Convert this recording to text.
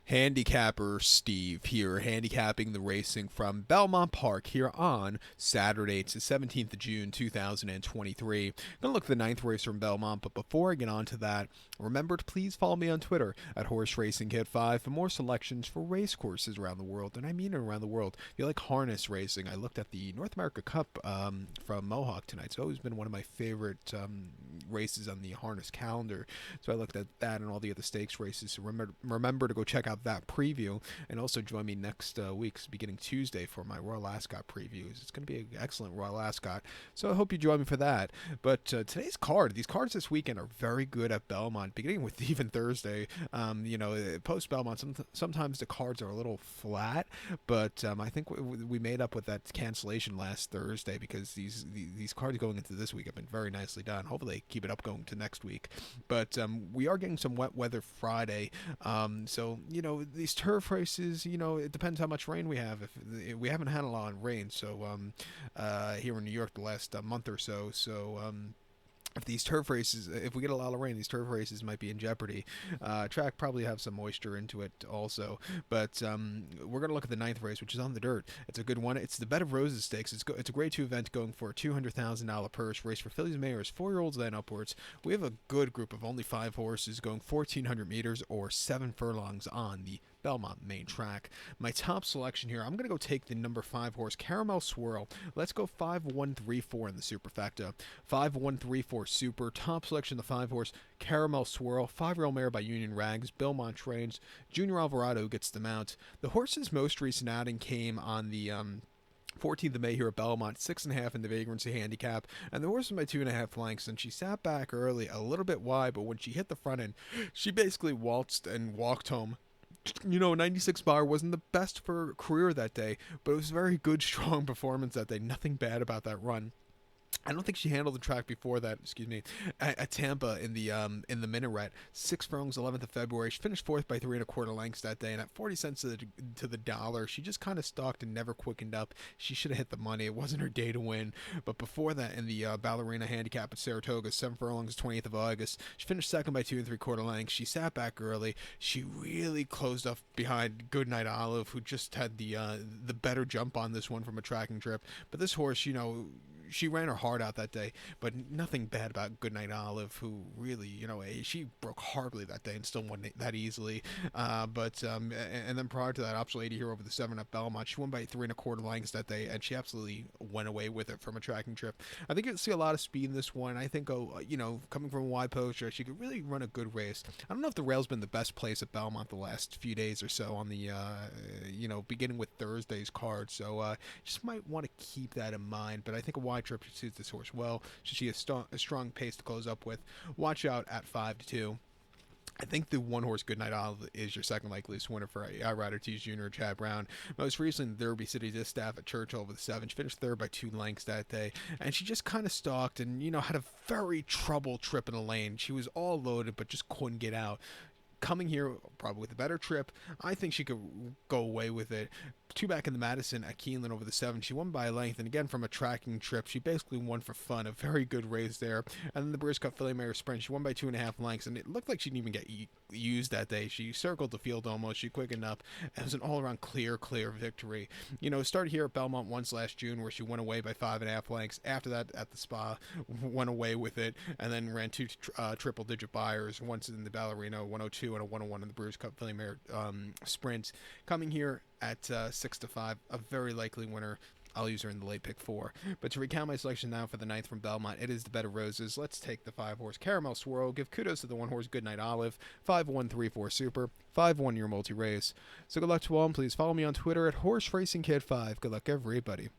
Handicapper Steve here, handicapping the racing from Belmont Park here on Saturday. It's the 17th of June, 2023. I'm going to look at the ninth race from Belmont, but before I get on to that, remember to please follow me on Twitter at Horse Racing Kid 5 for more selections for race courses around the world, and I mean around the world. If you like harness racing, I looked at the North America Cup from Mohawk tonight. It's always been one of my favorite races on the harness calendar, so I looked at that and all the other stakes races. So remember to go check out that preview, and also join me next week, beginning Tuesday, for my Royal Ascot previews. It's going to be an excellent Royal Ascot, so I hope you join me for that. But today's these cards this weekend are very good at Belmont, beginning with even Thursday. Post Belmont, sometimes the cards are a little flat, but I think we made up with that cancellation last Thursday, because these cards going into this week have been very nicely done. Hopefully they keep it up going to next week. But we are getting some wet weather Friday, so these turf races, it depends how much rain we have. If we haven't had a lot of rain, so here in New York the last month or so, if we get a lot of rain, these turf races might be in jeopardy. Track probably have some moisture into it also. But we're going to look at the ninth race, which is on the dirt. It's a good one. It's the Bed of Roses Stakes. It's a grade 2 event going for a $200,000 purse. Race for fillies and mares, 4-year-olds then upwards. We have a good group of only 5 horses going 1,400 meters or 7 furlongs on the Belmont main track. My top selection here, I'm going to go take the number 5 horse, Caramel Swirl. Let's go 5-1-3-4 in the superfecta. 5-1-3-4 super. Top selection, the 5 horse, Caramel Swirl. 5-year-old mare by Union Rags. Belmont trains. Junior Alvarado gets the mount. The horse's most recent outing came on the 14th of May here at Belmont, 6.5 in the vagrancy handicap, and the horse was by 2.5 lengths, and she sat back early, a little bit wide, but when she hit the front end, she basically waltzed and walked home. 96 bar wasn't the best for her career that day, but it was a very good, strong performance that day. Nothing bad about that run. I don't think she handled the track before that. At Tampa in the Minaret, 6 furlongs, 11th of February. She finished 4th by 3.25 lengths that day, and at 40 cents to the dollar, she just kind of stalked and never quickened up. She should have hit the money. It wasn't her day to win. But before that, in the Ballerina handicap at Saratoga, 7 furlongs, 20th of August, she finished 2nd by 2.75 lengths. She sat back early. She really closed up behind Goodnight Olive, who just had the better jump on this one from a tracking trip. But this horse, she ran her heart out that day, but nothing bad about Goodnight Olive, who really, she broke horribly that day and still won that easily. And then prior to that, Option Lady here over the 7 at Belmont, she won by 3.25 lengths that day, and she absolutely went away with it from a tracking trip. I think you'll see a lot of speed in this one. I think, coming from a wide poster, she could really run a good race. I don't know if the rail's been the best place at Belmont the last few days or so on the, beginning with Thursday's card, so just might want to keep that in mind. But I think a wide trip suits this horse well. Should she have a strong pace to close up with. Watch out at 5-2. I think the 1 horse Goodnight Olive is your second likeliest winner for Ryder T's Jr. Chad Brown. Most recently, the Derby City Distaff at Churchill over the 7. She finished 3rd by 2 lengths that day, and she just kind of stalked and had a very trouble trip in the lane. She was all loaded but just couldn't get out. Coming here probably with a better trip, I think she could go away with it. 2 back in the Madison at Keeneland over the 7. She won by a length, and again from a tracking trip, she basically won for fun. A very good race there. And then the Brews Cup Filly Mare Sprint, she won by 2.5 lengths, and it looked like she didn't even get used that day. She circled the field almost. She quickened up. It was an all-around clear victory. Started here at Belmont once last June, where she went away by 5.5 lengths. After that, at the Spa, went away with it, and then ran 2 triple-digit buyers, once in the Ballerina 102 and a 101 in the Brews Cup Filly Mare Sprint. Coming here at 6-5, a very likely winner. I'll use her in the late pick 4. But to recount my selection now for the 9th from Belmont, it is the Bed of Roses. Let's take the 5 horse Caramel Swirl. Give kudos to the 1 horse Goodnight Olive. 5-1-3-4 super. 5-1 your multi-race. So good luck to all, and please follow me on Twitter at Horse Racing Kid 5. Good luck, everybody.